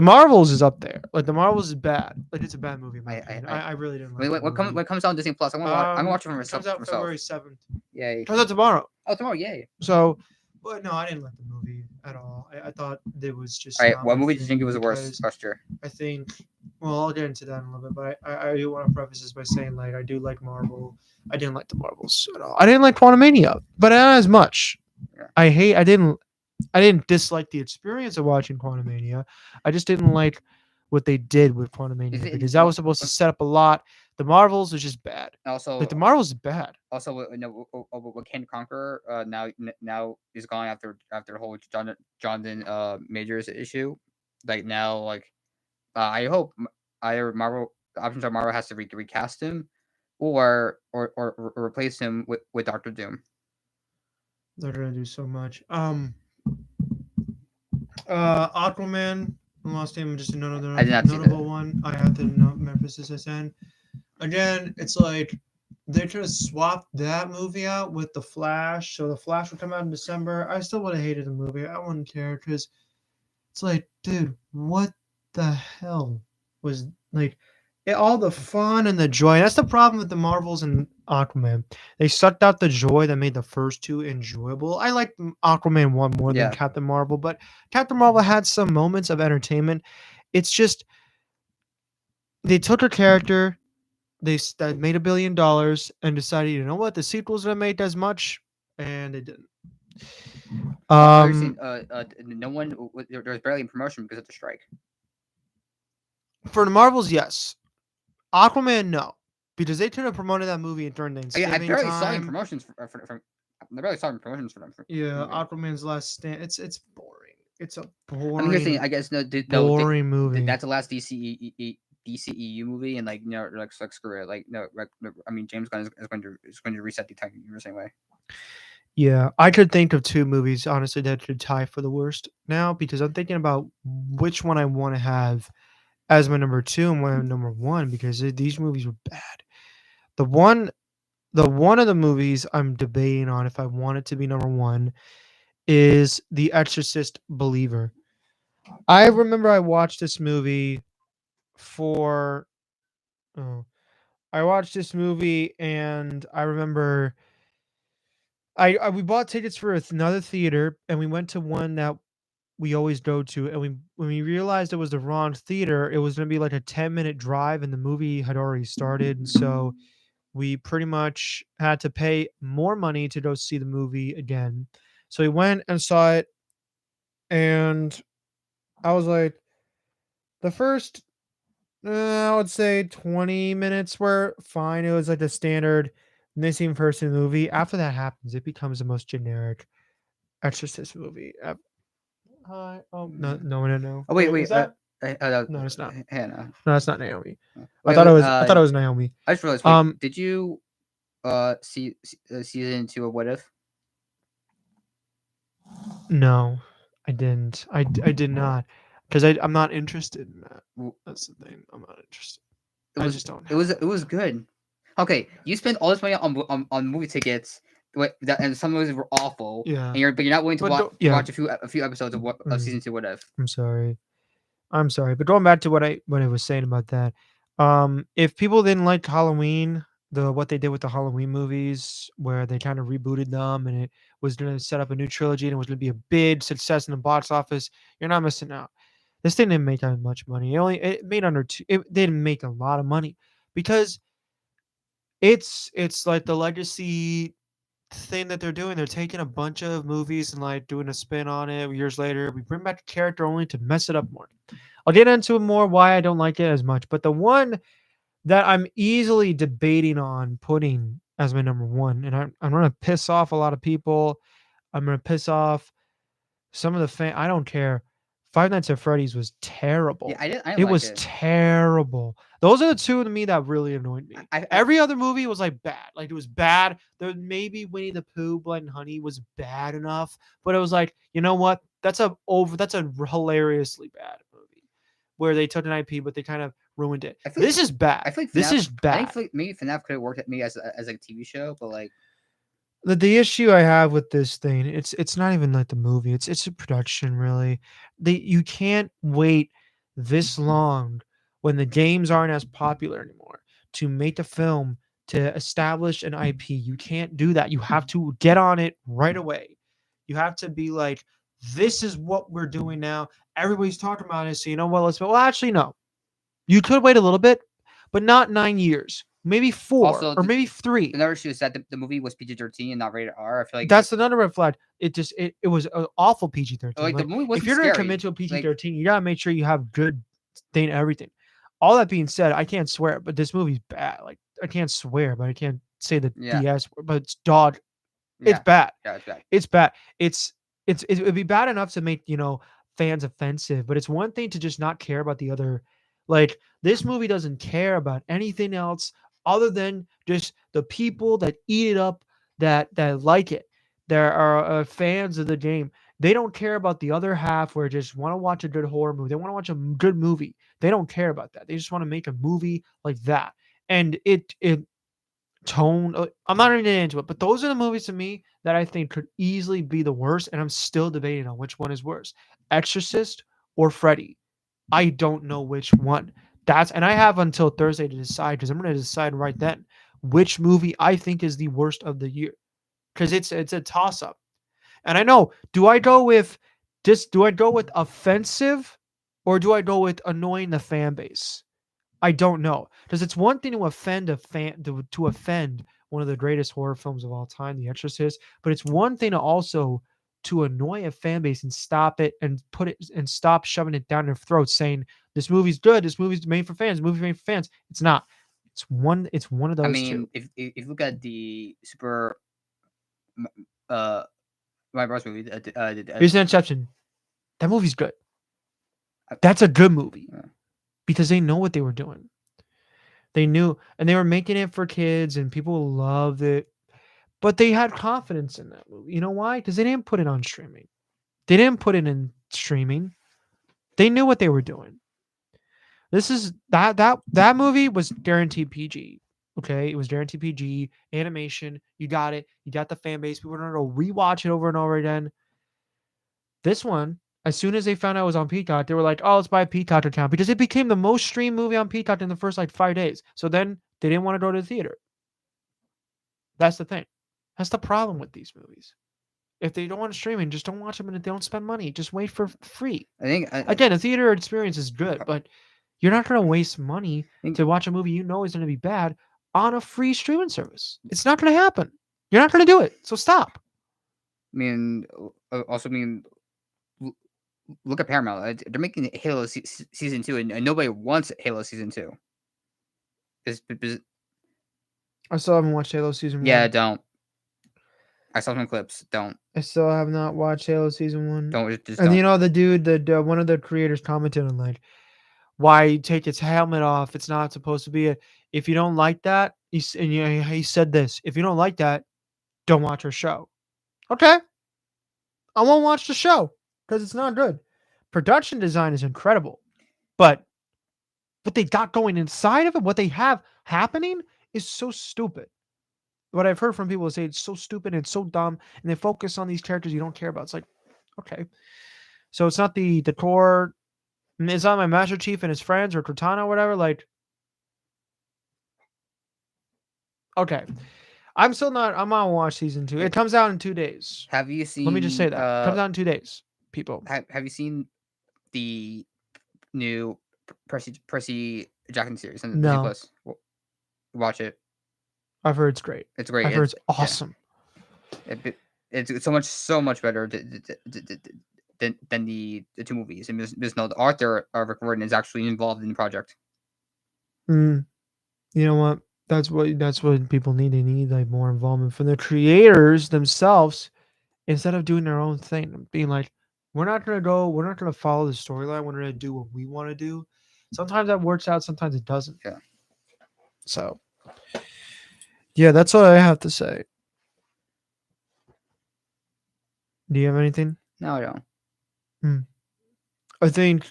Marvels is up there. Like the Marvels is bad. Like it's a bad movie. In my opinion. I really didn't like. What comes out on Disney Plus? I'm gonna watch it for myself. Comes out February 7th. Yay! Comes out tomorrow. Oh, tomorrow! Yay! So, but no, I didn't like the movie at all. I thought it was just. All right, what movie did you think it was the worst last year? I think. Well, I'll get into that in a little bit, but I do want to preface this by saying like I do like Marvel. I didn't like the Marvels at all. I didn't like Quantumania, but not as much. Yeah. I didn't dislike the experience of watching Quantumania. I just didn't like what they did with Quantumania, Is it because that was supposed to set up a lot. The Marvels was just bad. Like also the Marvels is bad. also no, what Ken Conqueror now is going after the whole Jonathan Majors issue. Like now, like I hope either Marvel the options are Marvel has to recast him, or replace him with Doctor Doom. They're gonna do so much. Aquaman, Lost Name, just I another did not see that. notable one. I have to know Memphis SSN. Again, it's like they could have swapped that movie out with the Flash, so the Flash would come out in December. I still would have hated the movie. I wouldn't care because it's like, dude, what the hell was like all the fun and the joy? That's the problem with the Marvels and Aquaman. They sucked out the joy that made the first two enjoyable. I like Aquaman one more than Yeah, Captain Marvel, but Captain Marvel had some moments of entertainment. It's just they took a character that made $1 billion and decided, you know what, the sequel's gonna make as much, and they didn't. I was saying no one there was barely in promotion because of the strike. For the Marvels, yes. Aquaman, no, because they could have promoted that movie during I Thanksgiving barely saw any time. promotions I barely saw any promotions for them. For the Yeah, movie. Aquaman's Last Stand. It's boring. It's a I mean, here's the thing. boring, I guess boring movie. that's the last DCEU movie, and like like screw it. Like no, I mean James Gunn is going to reset the entire universe anyway. Yeah, I could think of two movies honestly that could tie for the worst now because I'm thinking about which one I want to have as my number two and my number one because these movies were bad. The one the one of the movies I'm debating on if I want it to be number one is The Exorcist Believer. I remember I watched this movie for oh, I watched this movie and I remember I we bought tickets for another theater and we went to one that we always go to and we when we realized it was the wrong theater, it was going to be like a 10-minute drive and the movie had already started and so we pretty much had to pay more money to go see the movie again. So we went and saw it, and I was like, the first, I would say 20 minutes were fine. It was like the standard missing person movie. After that happens, it becomes the most generic Exorcist movie. Hi. Oh, no, no, no, no. Oh Wait, is wait, that? No, it's not. Hannah. No, it's not Naomi. I Wait, thought it wait. was. I thought it was Naomi. I just realized. Wait, Um, did you see season 2 of What If? no, I didn't. I did not because I'm not interested in that. That's the thing. I'm not interested. It I was just don't have that. it was good. Okay, you spent all this money on movie tickets, and some movies were awful, Yeah, but you're not willing to but yeah. watch a few episodes of Mm, season 2 What If. I'm sorry. I'm sorry, but going back to what I was saying about that, if people didn't like Halloween, what they did with the Halloween movies, where they kind of rebooted them, and it was going to set up a new trilogy, and it was going to be a big success in the box office, you're not missing out. This thing didn't make that much money. It made under two. It didn't make a lot of money because it's like the legacy thing that they're doing. They're taking a bunch of movies and like doing a spin on it. Years later, we bring back a character only to mess it up more. I'll get into more why I don't like it as much, but the one that I'm easily debating on putting as my number one, and I'm gonna piss off a lot of people. I'm gonna piss off some of the I don't care. Five Nights at Freddy's was Yeah, terrible. I didn't It like was it. terrible. Those are the two to me that really annoyed me. I Every other movie was like bad. Like it was bad. There maybe Winnie the Pooh, Blood and Honey was bad enough, but it was like, you know what? That's a hilariously bad movie where they took an IP but they kind of ruined it. I feel like This is bad. I feel like This FNAF. is I think bad. maybe FNAF could have worked at me as like a TV show, but like The issue I have with this thing, it's not even like the movie. It's a production really. You can't wait this long when the games aren't as popular anymore to make a film to establish an IP. You can't do that. You have to get on it right away. You have to be like, this is what we're doing now. Everybody's talking about it. So you know what? Well, actually, no. You could wait a little bit, but not 9 years. Maybe four also or maybe three. another issue is that the movie was PG-13 and not rated R. I feel like That's another red flag. It was an awful PG-13. like the Like movie if wasn't you're gonna scary. commit to a Like PG-13, you gotta make sure you have good taint everything. All that being said, I can't swear, but this movie's bad. Like I can't swear, but I can't say Yeah, the S word, but it's dog. It's yeah, bad. yeah. It's bad. It's bad. It'd be bad enough to make fans offensive, but it's one thing to just not care about the other. Like this movie doesn't care about anything else other than just the people that eat it up, that like it. There are fans of the game. They don't care about the other half where just want to watch a good horror movie. They want to watch a good movie. They don't care about that. They just want to make a movie like that. And it tone. I'm not even into it, but those are the movies to me that I think could easily be the worst, and I'm still debating on which one is worse, Exorcist or Freddy. I don't know which one. And I have until Thursday to decide because I'm going to decide right then which movie I think is the worst of the year because it's a toss up. And I know, do I go with offensive or do I go with annoying the fan base? I don't know because it's one thing to offend a fan to offend one of the greatest horror films of all time, The Exorcist, but it's one thing to also to annoy a fan base and stop it and put it and stop shoving it down their throats, saying this movie's good, this movie's made for fans, movie made for fans. It's not. It's one of I those two. mean, if you look at the super uh my Bros movie, Here's an exception. That movie's good. uh, That's a good movie uh, because they know what they were doing. They knew, and they were making it for kids, and people loved it. But they had confidence in that movie. You know why? Because they didn't put it on streaming. They didn't put it in streaming. They knew what they were doing. This is that movie was guaranteed PG. Okay, it was guaranteed PG animation. You got it. You got the fan base. People are gonna go rewatch it over and over again. This one, as soon as they found out it was on Peacock, they were like, "Oh, let's buy a Peacock account," because it became the most streamed movie on Peacock in the first like 5 days. So then they didn't want to go to the theater. That's the thing. That's the problem with these movies. If they don't want streaming, just don't watch them and they don't spend money. Just wait for free. I think Again, a theater experience is good, but you're not going to waste money think to watch a movie you know is going to be bad on a free streaming service. It's not going to happen. You're not going to do it. So stop. I mean also I mean l- look at Paramount. They're making Halo season 2, and nobody wants Halo season 2. I still haven't watched Halo season Yeah, one. don't. I saw some clips. I still have not watched Halo season one. Don't just And don't. the dude, one of the creators commented on like, why take its helmet off? It's not supposed to be a. If you don't like that, he said this. If you don't like that, don't watch our show. Okay, I won't watch the show because it's not good. Production design is incredible, but what they got going inside of it, what they have happening, is so stupid. What I've heard from people is say it's so stupid and it's so dumb, and they focus on these characters you don't care about. It's like, okay, so it's not the core. It's not my Master Chief and his friends or Cortana or whatever. Like, okay, I'm still not. I'm not watch season 2. It comes out in 2 days. Have you Let me just say seen that it comes out in 2 days. People, have you seen the new Percy Jackson series on Disney no, Plus? Watch it. I've heard it's great. It's great. I've heard it's Yeah. awesome. It's so much better than the two movies. And there's no Arthur Rick Gordon is actually involved in the project. Mm, you know what? That's what people need. They need like more involvement from the creators themselves instead of doing their own thing. Being like, we're not gonna follow the storyline. We're gonna do what we want to do. Sometimes that works out. Sometimes it doesn't. Yeah. So yeah, that's all I have to say. Do you have anything? No, I don't. I think,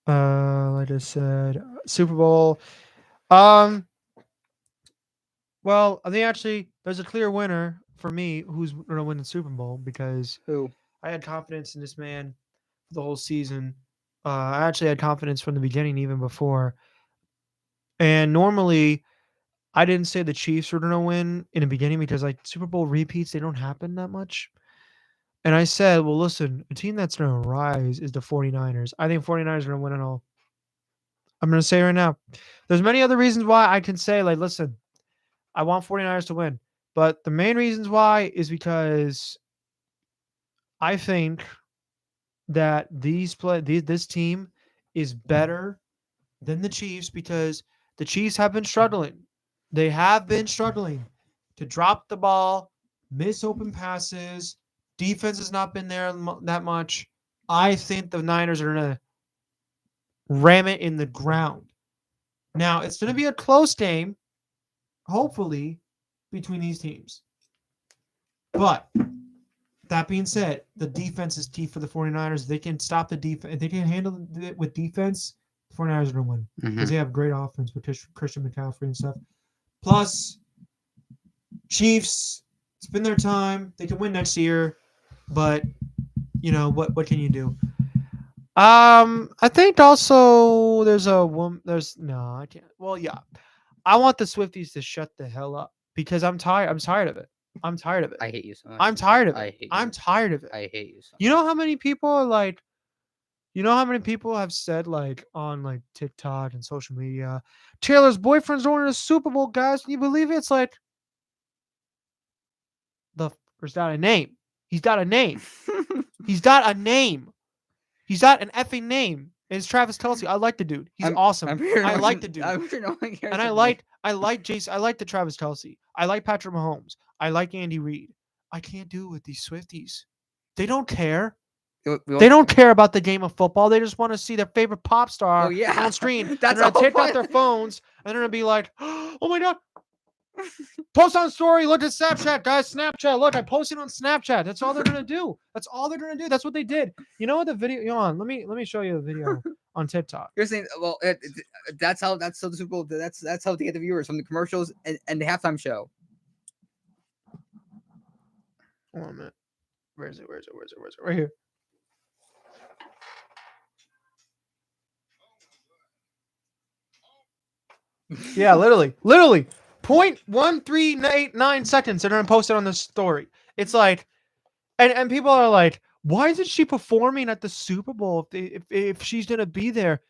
like I said, Super Bowl. Um, well, I think actually there's a clear winner for me who's gonna win the Super Bowl because Who? I had confidence in this man for the whole season. I actually had confidence from the beginning, even before. And normally, I didn't say the Chiefs were gonna win in the beginning because like Super Bowl repeats, they don't happen that much. And I said, well, listen, a team that's gonna rise is the 49ers. I think 49ers are gonna win it all. I'm going to say right now, there's many other reasons why I can say, like, listen, I want 49ers to win. But the main reasons why is because I think that this team is better than the Chiefs because the Chiefs have been struggling. They have been struggling to drop the ball, miss open passes. Defense has not been there that much. I think the Niners are going to ram it in the ground. Now, it's going to be a close game, hopefully, between these teams. But that being said, the defense is key for the 49ers. They can stop the defense. If they can handle it with defense, the 49ers are going to win. Because they have great offense with Christian McCaffrey and stuff. Plus, Chiefs, it's been their time. They can win next year. But, what can you do? I think also there's a woman. No, I can't. Well, yeah. I want the Swifties to shut the hell up because I'm tired. I'm tired of it. I'm tired of it. I hate you so much. I'm tired of it. I hate I'm you. tired of it. I hate you so much. You know how many people are like, how many people have said like on like TikTok and social media, Taylor's boyfriend's going to the Super Bowl, guys. Can you believe it? It's like, there's not a name. He's got a name. He's got a name. He's got an effing name. It's Travis Kelce. I like the dude. He's awesome. I like the dude. And I like Jason. I like the Travis Kelce. I like Patrick Mahomes. I like Andy Reid. I can't do it with these Swifties. They don't care. They don't care about the game of football. They just want to see their favorite pop star on screen. That's and they're going to take out their phones and they're going to be like, oh my God. Post on story. Look at Snapchat, guys. Snapchat. Look, I posted on Snapchat. That's all they're gonna do. That's all they're gonna do. That's what they did. You know what the video? Let me show you the video on TikTok. You're saying, well, that's how the Super Bowl. That's how they get the viewers from the commercials and the halftime show. Hold on a minute. Where is it? Right here. Yeah, literally. 0.1389 seconds they're gonna post it on this story. It's like, and people are like, why isn't she performing at the Super Bowl if she's gonna be there?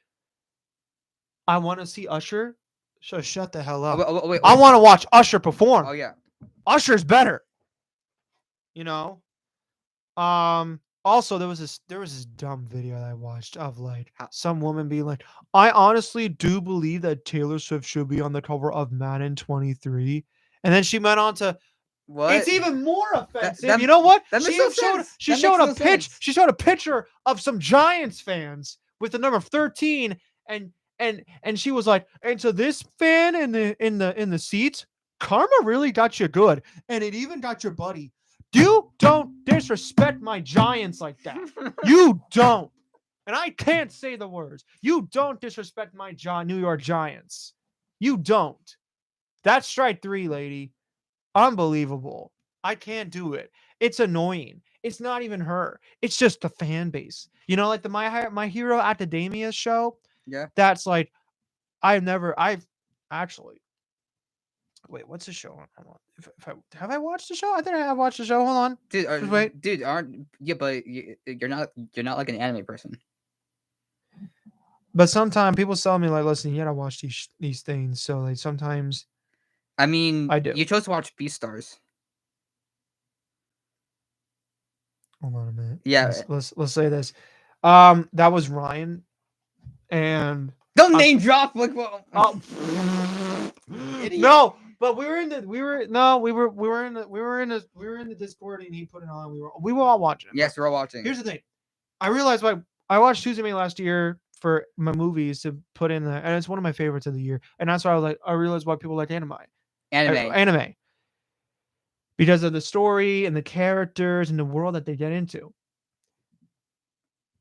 I want to see Usher. So shut the hell up. Wait. I want to watch Usher perform. Oh yeah, Usher's better. Also, there was this dumb video that I watched of like some woman being like, I honestly do believe that Taylor Swift should be on the cover of Madden 23. And then she went on to what? It's even more offensive. You know what? She showed a pitch. She showed a picture of some Giants fans with the number 13 and she was like, and so this fan in the seats, karma really got you good. And it even got your buddy. You don't disrespect my Giants like that. You don't. And I can't say the words. You don't disrespect my New York Giants. You don't. That's strike 3, lady. Unbelievable. I can't do it. It's annoying. It's not even her. It's just the fan base. Like the My Hero Academia show. Yeah. That's like, I've actually. Wait, what's the show? Hold on. Have I watched the show? I think I have watched the show. Hold on. Dude, wait. But you're not like an anime person. But sometimes people tell me like, listen, you gotta watch these things. So like sometimes. I mean, I do. You chose to watch Beastars. Hold on a minute. Yeah. Let's say this. That was Ryan, and don't name drop like well. No, but we were in the Discord and he put it on. We were all watching. Yes, we're all watching. Here's the thing. I realized why I watched Tuesday May last year for my movies to put in there, and it's one of my favorites of the year. And that's why I realized why people like anime. Because of the story and the characters and the world that they get into.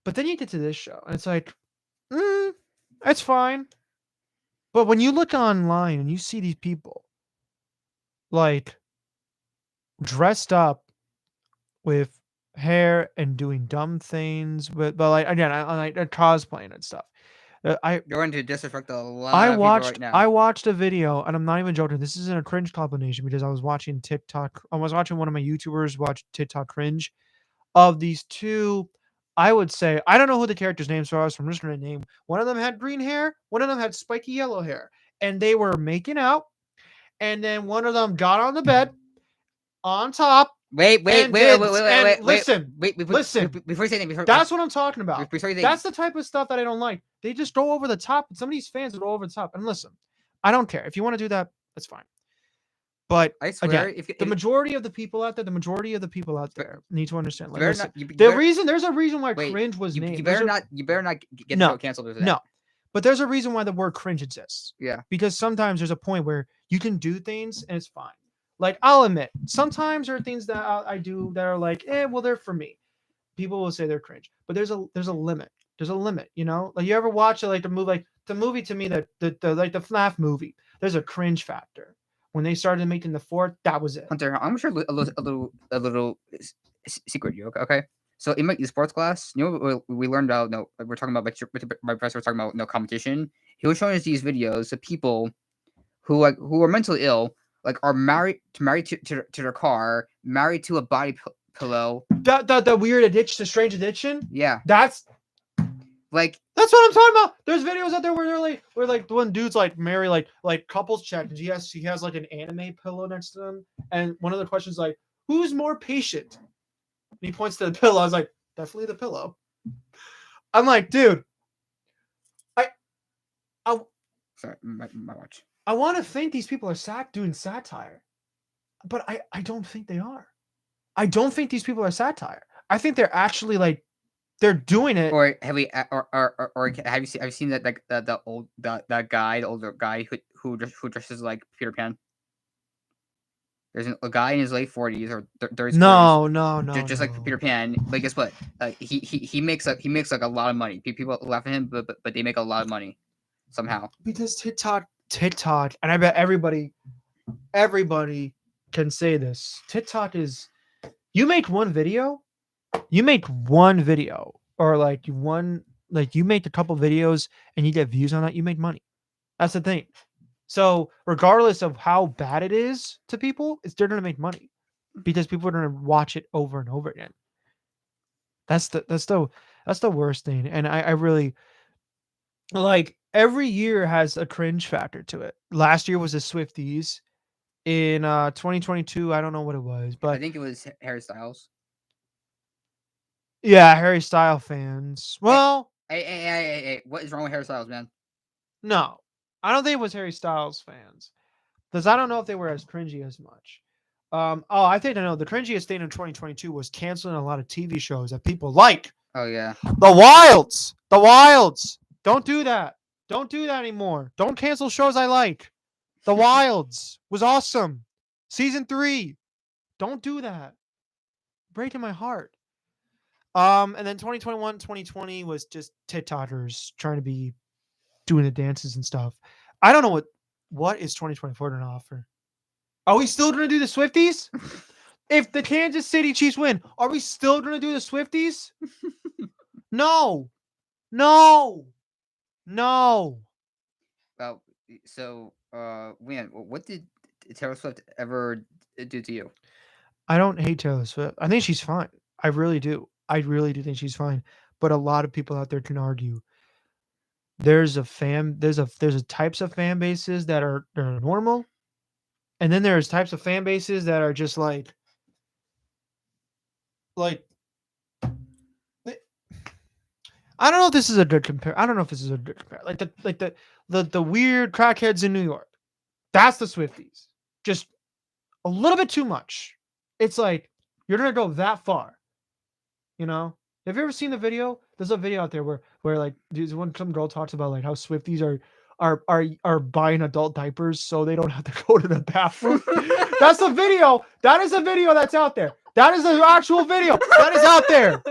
But then you get to this show, and it's like, it's fine. But when you look online and you see these people, like, dressed up with hair and doing dumb things, but like, again, I like cosplaying and stuff. You're going to disrespect a lot of people right now. I watched a video, and I'm not even joking. This isn't a cringe combination because I was watching TikTok. I was watching one of my YouTubers watch TikTok cringe of these two. I would say, I don't know who the characters' names are, so I'm just going to name. One of them had green hair. One of them had spiky yellow hair. And they were making out. And then one of them got on the bed on top and didn't. And listen, wait, listen. before you say anything, That's what I'm talking about. before you say That's the type of stuff that I don't like. They just go over the top. Some of these fans go over the top. And listen, I don't care. If you want to do that, that's fine. But I swear, again, the majority of the people out there need to understand. Like, better listen, not, you there's a reason why wait, cringe was named. you better not get the No, show canceled over that. no, but there's a reason why the word cringe exists. Yeah. Because sometimes there's a point where you can do things and it's fine. Like, I'll admit, sometimes there are things that I do that are like, well, they're for me. People will say they're cringe, but there's a limit. There's a limit, you know. Like, you ever watch like the movie to me, that the like the FNAF movie. There's a cringe factor. When they started making the fourth, that was it. Hunter, I'm sure a little secret joke. Okay, so in my sports class, you know what we learned about? No, we're talking about my professor was talking about no competition. He was showing us these videos of people who are mentally ill, like are married to their car, married to a body pillow. The weird addiction, the strange addiction. Yeah, That's like what I'm talking about. There's videos out there where they're like, the one dude's like marry like couples check, and he has like an anime pillow next to him, and one of the questions like, who's more patient? And he points to the pillow. I was like, definitely the pillow. I'm like, dude, I sorry, my watch. I want to think these people are doing satire, but I don't think they are. I don't think these people are satire. I think they're actually like, they're doing it. Or have we, or have you seen that, like the old that guy, the older guy who dresses like Peter Pan? There's a guy in his late 40s or 30s, 40s, No. just like Peter Pan. But guess what? He makes like a lot of money. People laugh at him, but they make a lot of money somehow. Because TikTok, and I bet everybody can say this. TikTok is, you make one video, or like you make a couple videos and you get views on that, you make money. That's the thing. So regardless of how bad it is to people, they're gonna make money because people are gonna watch it over and over again. That's the worst thing. And I really, like, every year has a cringe factor to it. Last year was the Swifties. In 2022, I don't know what it was, I but think it was Harry Styles. yeah, Harry Styles fans. Well, Hey, what is wrong with Harry Styles, man? no, I don't think it was Harry Styles fans, because I don't know if they were as cringy as much. I think I know the cringiest thing in 2022 was canceling a lot of TV shows that people like. Oh yeah. The Wilds. Don't do that. Don't do that anymore. Don't cancel shows I like. The Wilds was awesome. Season 3. Don't do that. Breaking my heart. And then 2021, 2020 was just TikTokers trying to be doing the dances and stuff. I don't know what is 2024 going to offer. Are we still going to do the Swifties? If the Kansas City Chiefs win, are we still going to do the Swifties? No. Well, so Leanne, what did Taylor Swift ever do to you? I don't hate Taylor Swift. I think she's fine. I really do. I really do think she's fine. But a lot of people out there can argue. There's a types of fan bases that are normal, and then there's types of fan bases that are just like I don't know if this is a good compare. I don't know if this is a good compare. Like the weird crackheads in New York. That's the Swifties. Just a little bit too much. It's like, you're gonna go that far. You know? Have you ever seen the video? There's a video out there where like when some girl talks about like how Swifties are buying adult diapers so they don't have to go to the bathroom. That's a video. That is a video that's out there. That is an actual video that is out there.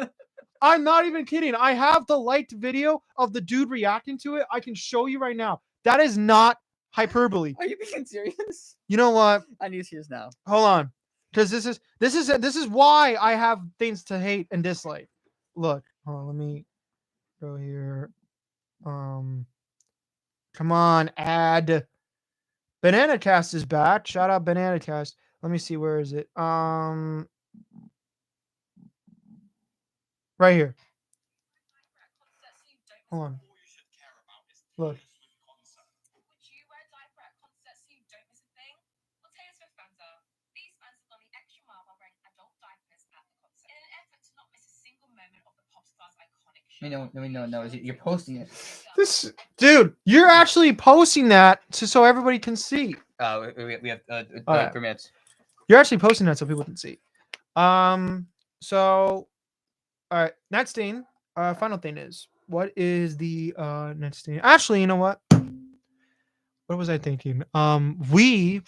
I'm not even kidding. I have the liked video of the dude reacting to it. I can show you right now. That is not hyperbole. Are you being serious? You know what? I need to see this now. Hold on, because this is why I have things to hate and dislike. Look, hold on, let me go here. Come on, add. Banana Cast is back. Shout out Banana Cast. Let me see, where is it? Right here. Hold on. Look. No. You're posting it. This dude, you're actually posting that so everybody can see. We have Alright. 3 minutes. You're actually posting that so people can see. So, all right. Next thing, final thing is, what is the next thing? Actually, you know what? What was I thinking? We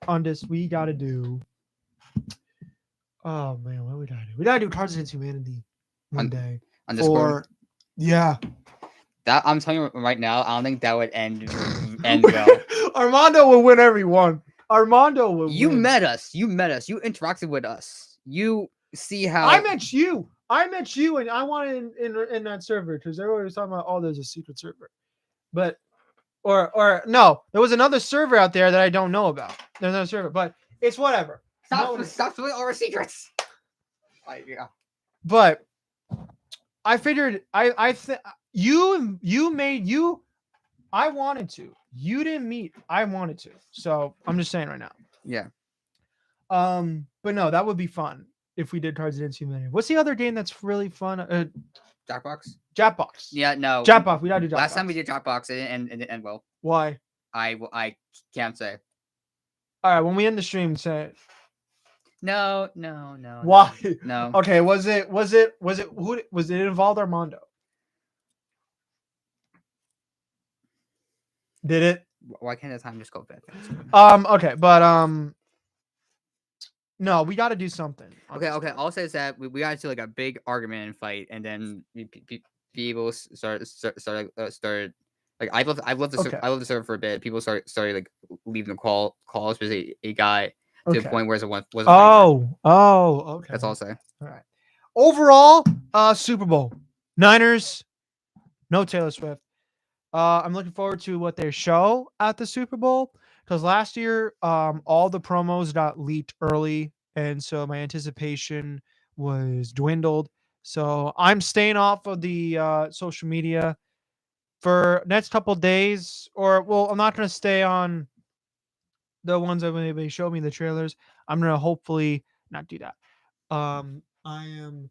on this, we gotta do. Oh man, what we gotta do? We gotta do Cards Against Humanity one day. On Discord. Yeah. That I'm telling you right now, I don't think that would end well. Armando will win every one. Armando will You win. met us. You interacted with us. You see how I met you, and I wanted in that server because everybody was talking about, oh, there's a secret server, but or no, there was another server out there that I don't know about. There's another server, but it's whatever. stop spilling all our secrets. Yeah. But I figured you made you. I wanted to. You didn't meet. I wanted to. So I'm just saying right now. Yeah. But no, that would be fun if we did Cards Against Humanity. What's the other game that's really fun? Jackbox. Jackbox. Yeah, no. Jackbox. We gotta do Jackbox. Last time we did Jackbox, it didn't end well. Why? I can't say. All right, when we end the stream, say it. No. Why? No. Okay, was it who was it involved Armando? Did it? Why can't the time just go back? Okay, but no, we got to do something. Okay. I'll say is that we got into like a big argument and fight, and then people started like I've loved the Okay. I love the server for a bit. People started like leaving the calls with a guy to the point where it wasn't. Okay. That's all I'll say. All right. Overall, Super Bowl, Niners, no Taylor Swift. I'm looking forward to what they show at the Super Bowl because last year, all the promos got leaked early, and so my anticipation was dwindled. So I'm staying off of the social media for next couple days, or well, I'm not gonna stay on the ones that they show me the trailers. I'm gonna hopefully not do that. I am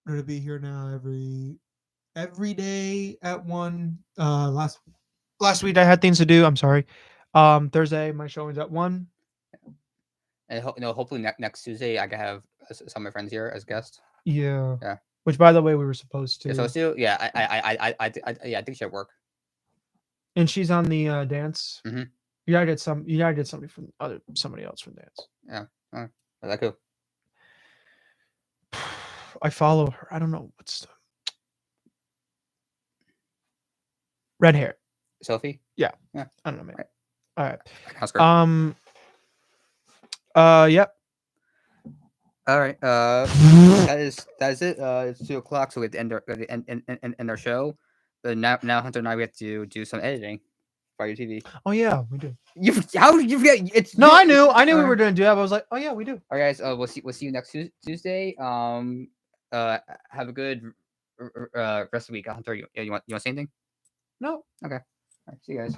gonna be here now every day at 1. Last week I had things to do. I'm sorry. Thursday my showing's at 1. And hopefully next Tuesday I can have some of my friends here as guests. Yeah. Yeah. Which, by the way, we were supposed to. Yeah, so still, yeah, I think it should work. And she's on the dance. Mm-hmm. You gotta get somebody from somebody else from dance. Yeah. Is that cool? I follow her. I don't know what's the... red hair. Sophie? Yeah. Yeah. I don't know, man. All right. Yep. All right. That is it. It's 2:00, so we have to end our show. But now Hunter and I, we have to do some editing for your TV. Oh yeah, we do. How did you forget? I knew we were gonna do that, but I was like, oh yeah, we do. All right, guys. We'll see you next Tuesday. Have a good rest of the week. Hunter, you want to say anything? No. Okay. All right, see you guys.